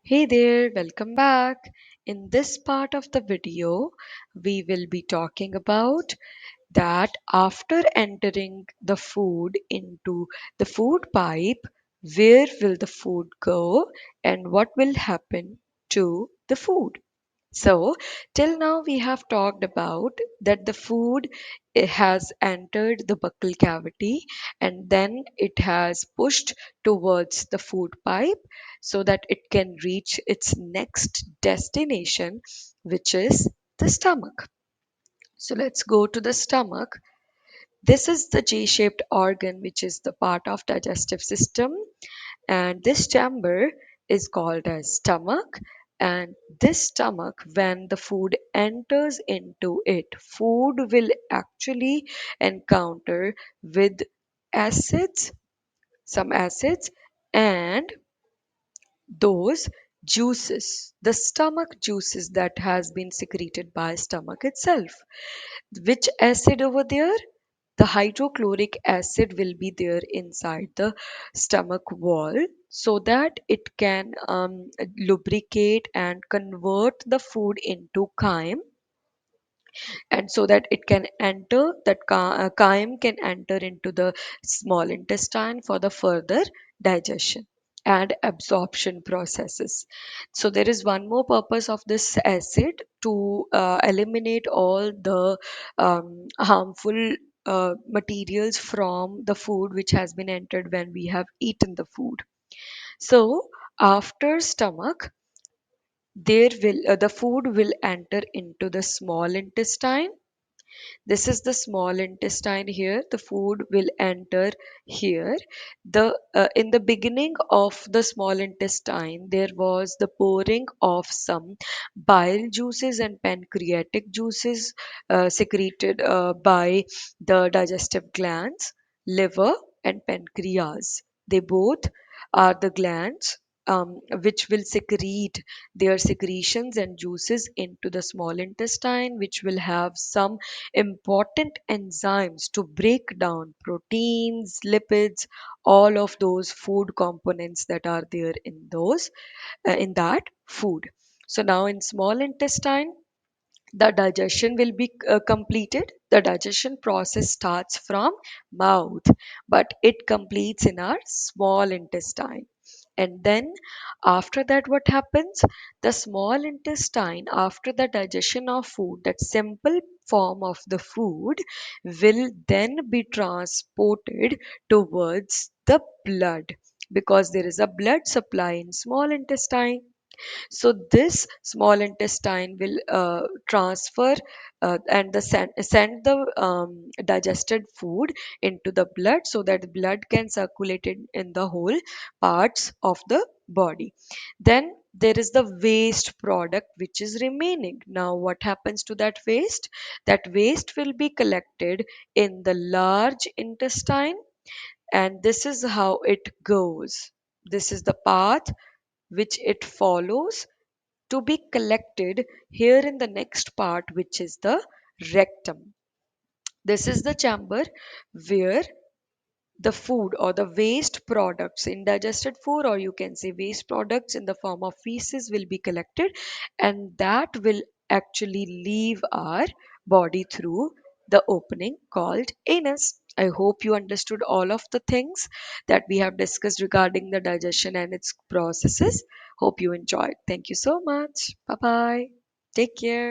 Hey there, welcome back. In this part of the video, we will be talking about that after entering the food into the food pipe, where will the food go and what will happen to the food? So, till now we have talked about that the food has entered the buccal cavity and then it has pushed towards the food pipe so that it can reach its next destination, which is the stomach. So, let's go to the stomach. This is the J-shaped organ, which is the part of digestive system, and this chamber is called as stomach. And this stomach, when the food enters into it, food will actually encounter with acids, some acids, and those juices, the stomach juices that has been secreted by stomach itself. Which acid over there? The hydrochloric acid will be there inside the stomach wall so that it can lubricate and convert the food into chyme, and so that it can enter that chyme can enter into the small intestine for the further digestion and absorption processes. So there is one more purpose of this acid to eliminate all the harmful materials from the food which has been entered when we have eaten the food. So after stomach, there will the food will enter into the small intestine. This is the small intestine here. The food will enter here. The In the beginning of the small intestine, there was the pouring of some bile juices and pancreatic juices secreted by the digestive glands, liver, and pancreas. They both are the glands which will secrete their secretions and juices into the small intestine, which will have some important enzymes to break down proteins, lipids, all of those food components that are there in those in that food. So now in small intestine, the digestion will be completed. The digestion process starts from mouth, but it completes in our small intestine. And then after that, what happens? The small intestine, after the digestion of food, that simple form of the food will then be transported towards the blood, because there is a blood supply in small intestine. So this small intestine will transfer and send the digested food into the blood so that blood can circulate in the whole parts of the body. Then there is the waste product which is remaining. Now what happens to that waste? That waste will be collected in the large intestine, and this is how it goes. This is the path which it follows to be collected here in the next part, which is the rectum. This is the chamber where the food or the waste products, indigested food, or you can say waste products in the form of feces, will be collected, and that will actually leave our body through the opening called anus. I hope you understood all of the things that we have discussed regarding the digestion and its processes. Hope you enjoyed. Thank you so much. Bye bye. Take care.